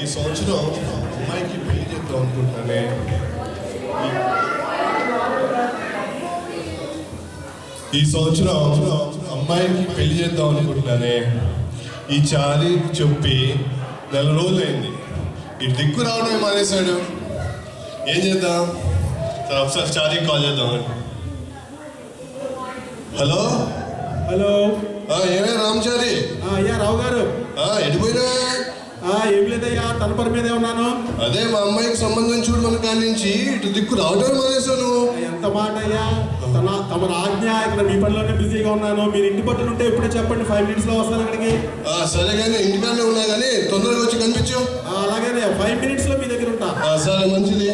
ఈ సంవత్సరం అమ్మాయికి పెళ్లి చేద్దాం అనుకుంటున్నానే. ఈ సంవత్సరం అమ్మాయికి పెళ్లి చేద్దాం అనుకుంటున్నానే. ఈ చారి చెప్పి 4 రోజులైంది. ఈ దిక్కు రావడమే మానేశాడు. ఏం చేద్దాం? సరే ఒకసారి చారికి కాల్ చేద్దాం. హలో హలో, ఏమే రామచారి? అయ్యా రావు గారు. ఎడిపోయినా? ఏం లేదయ్యా, తన పని మీదే ఉన్నాను. అదే మా అమ్మాయికి సంబంధం చూడమని కాడి నుంచి ఇటు దిక్కు రావడం మానేశాను. ఎంత మాట అయ్యా, తమ ఆజ్ఞ. ఇక్కడ మీ పనిలోనే బిజీగా ఉన్నాను. మీరు ఇంటి పట్టున ఉంటే ఇప్పుడే చెప్పండి, 5 minutesలో వస్తాను ఇక్కడికి. సరే కానీ ఇంటికానే ఉన్నా కానీ తొందరగా వచ్చి కనిపించు. అలాగే 5 minutesలో మీ దగ్గర ఉంటా. సరే మంచిది.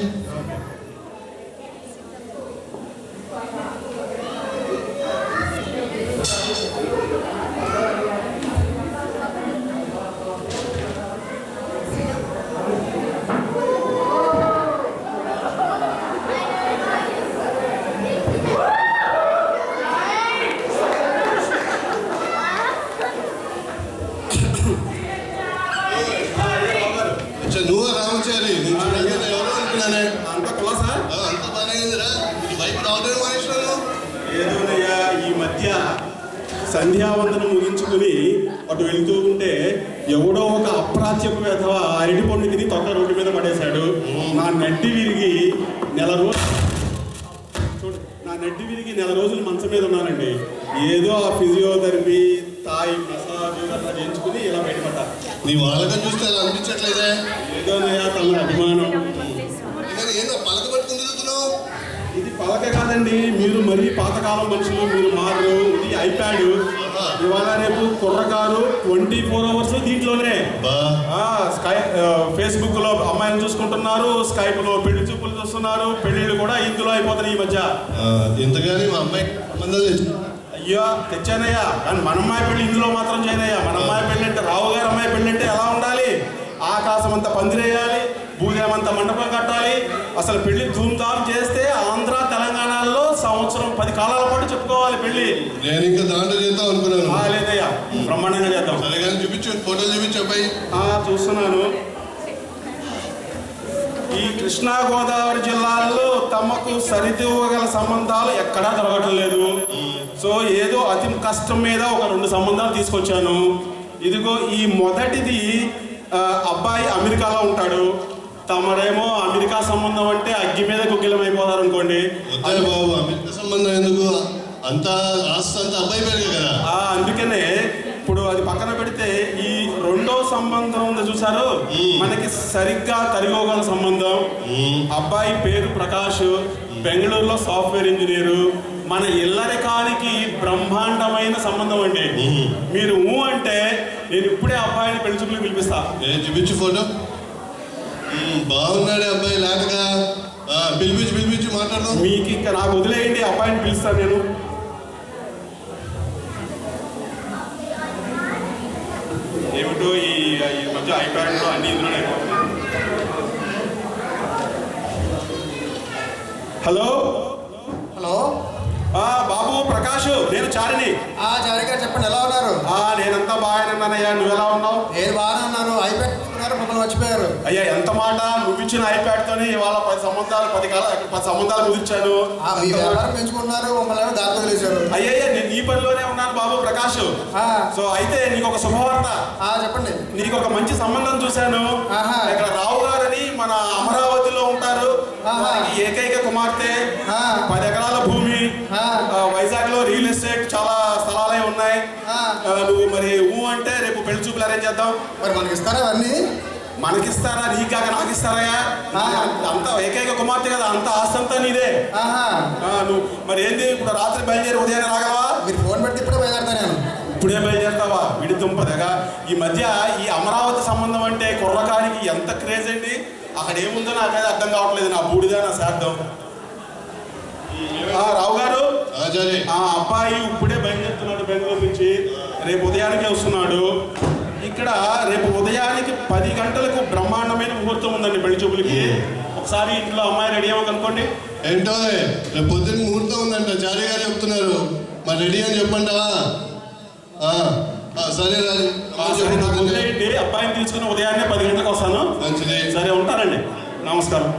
నువ్వు రామచారి ఎవరో అనుకున్నానే. అంత కులాసా? అంత బాగానే ఉందిరా. వైపు రావడం మానేశాను. ఏదోనయ్యా, ఈ మధ్య సంధ్యావందనం ముగించుకుని అటు వెళ్తూ ఉంటే ఎవడో ఒక అప్రాచ్యపు వేధవ అరటి పండు తిని తొక్క రోడ్డు మీద పడేశాడు. నా నడ్డి విరిగి నెల రోజులు మంచం మీద ఉన్నానండి. ఏదో ఆ ఫిజియోథెరపీ, తాయి మసాజ్ అట్లా చేయించుకుని ఇలా బయటపడ్డా. నీ వాళ్ళగా చూస్తే అలా అనిపించట్లేదే. ఏదోనయ్యా తమ అభిమానం. ఏదో పలక పట్టుకుని తిరుగుతున్నావు. ఇది పలక కాదండి, మీరు మరీ పాతకాలం మనుషులు, మీరు మారు. ఇది ఐప్యాడ్. ఇవాళ రేపు కుర్రకారు 24 hours దీంట్లోనే. ఫేస్బుక్ లో అమ్మాయిని చూసుకుంటున్నారు, స్కైప్ లో పెళ్లి చూపులు చూస్తున్నారు, పెళ్లిళ్ళు కూడా ఇందులో అయిపోతున్నాయి ఈ మధ్య. ఇంతగాని మా అమ్మాయి అయ్యో తెచ్చానయ్యా, కానీ మన అమ్మాయి పెళ్లి ఇందులో మాత్రం చేయనయ్యా. మన అమ్మాయి పెళ్లి అంటే, రావు గారు అమ్మాయి పెళ్లి అంటే ఎలా ఉండాలి? ఆకాశం అంతా పందిరేయాలి, భూదేమంతా మండపం కట్టాలి. అసలు పెళ్లి ధూమ్ధామ్ చేస్తే ఆంధ్ర తెలంగాణలో సంవత్సరం 10 కాలాల పాటు చెప్పుకోవాలి పెళ్లి. నేను ఇంకా దాంట్లో చేద్దాం అనుకున్నాను. లేదయ్యా, బ్రహ్మాండంగా చేద్దాం. సరే కానీ చూపించు, ఫోటోలు చూపించు అబ్బాయి. చూస్తున్నాను. ఈ కృష్ణా గోదావరి జిల్లాల్లో తమకు సరితూగల సంబంధాలు ఎక్కడా దొరకటం లేదు. సో ఏదో అతి కష్టం మీద ఒక 2 సంబంధాలు తీసుకొచ్చాను. ఇదిగో ఈ మొదటిది, అబ్బాయి అమెరికాలో ఉంటాడు. తమరేమో అమెరికా సంబంధం అంటే అగ్గి మీద గుగ్గిలం అయిపోతారు అనుకోండి. బాబు అమెరికా సంబంధం ఎందుకు? అంతా ఆస్తి అంతా అబ్బాయి పేరు కదా. అందుకనే ఇప్పుడు అది పక్కన పెడితే ఈ 2వ సంబంధం ఉంది చూసారు, మనకి సరిగ్గా తరిగోగల సంబంధం. అబ్బాయి పేరు ప్రకాష్, బెంగళూరులో సాఫ్ట్వేర్ ఇంజనీరు. మన ఇల్లరికానికి బ్రహ్మాండమైన సంబంధం అండి. మీరు అంటే నేను ఇప్పుడే అబ్బాయిని పెళ్లి చూపులకు పిలిపిస్తా. చూపించు ఫోటో. బాగున్నాడే అబ్బాయి లేకగా. పిలిపించి మాట్లాడదాం. మీకు ఇంకా నాకు వదిలేయండి, అబ్బాయిని పిలుస్తాను నేను. ఏమిటో ఈ మధ్య ఐప్యాడ్లో అన్ని ఇందులోనే. హలో బాబు ప్రకాష్, నేను చారిని. చారి గారు చెప్పండి, ఎలా ఉన్నారు? నేనంతా బాగానే ఉన్నానయ్యా, నువ్వు ఎలా ఉన్నావు? నేను బాగానే ఉన్నాను. ఐప్యాడ్ తీసుకున్నారు, మమ్మల్ని మర్చిపోయారు. అయ్యా ఎంత మాట, నువ్వు ఇచ్చిన ఐప్యాడ్ తోనే ఇవాళ 10 సంబంధాలు కుదిర్చాను. మీ వ్యాపారం పెంచుకున్నారు, మమ్మల్ని దాంట్లో వదిలేశారు. అయ్యయ్యా, నేను ఈ పనిలోనే ఉన్నాను బాబు ప్రకాష్. సో అయితే నీకు ఒక శుభవార్త. చెప్పండి. నీకు ఒక మంచి సంబంధం చూశాను. ఇక్కడ రావు గారని మన అమరావతిలో ఉంటారు. ఏకైక కుమార్తె, 10 ఎకరాల భూమి, వైజాగ్ లో రియల్ ఎస్టేట్ చాలా స్థలాలే ఉన్నాయి. నువ్వు మరి అంటే రేపు పెళ్లి చూపులు అరేంజ్ చేద్దాం. మరి మనకి ఇస్తారా అవన్నీ? మనకిస్తారా? నీకాక నాకు ఇస్తారయ్యా. అంతా ఏకైక కుమార్తె కదా, అంత ఆస్తి అంతా నీదే. నువ్వు మరి ఏంది ఇప్పుడు రాత్రి బయలుదేరి ఉదయాన్నే రాగలవా? మీరు ఫోన్ పెడితే ఇప్పుడే బయలుదేరుతాను నేను. ఇప్పుడే బయలుదేరుతావా? విడిదుంపదగా. ఈ మధ్య ఈ అమరావతి సంబంధం అంటే కుర్రకారికి ఎంత క్రేజ్ అండి. అక్కడ ఏముందో నాకైతే అర్థం కావట్లేదు. నా బూడిదా నా శార్థం. రావు గారు, అబ్బాయి ఇప్పుడే బయలుదేరుతున్నాడు బెంగళూరు నుంచి. రేపు ఉదయానికే వస్తున్నాడు. ఇక్కడ రేపు ఉదయానికి 10 గంటలకు బ్రహ్మాండమైన ముహూర్తం ఉందండి పెళ్లి చూపులకి. ఒకసారి ఇంట్లో అమ్మాయి రెడీ అవ్వకనుకోండి. ఏంటో రేపు పొద్దున్న ముహూర్తం ఉందంట, చారి గారు చెప్తున్నారు. మరి రెడీ అని చెప్పంటావా? సరే రాజు సరే నాకు వదిలేయండి, అబ్బాయిని తీసుకుని ఉదయాన్నే 10 గంటలకు వస్తాను. మంచిది. సరే ఉంటారండి, నమస్కారం.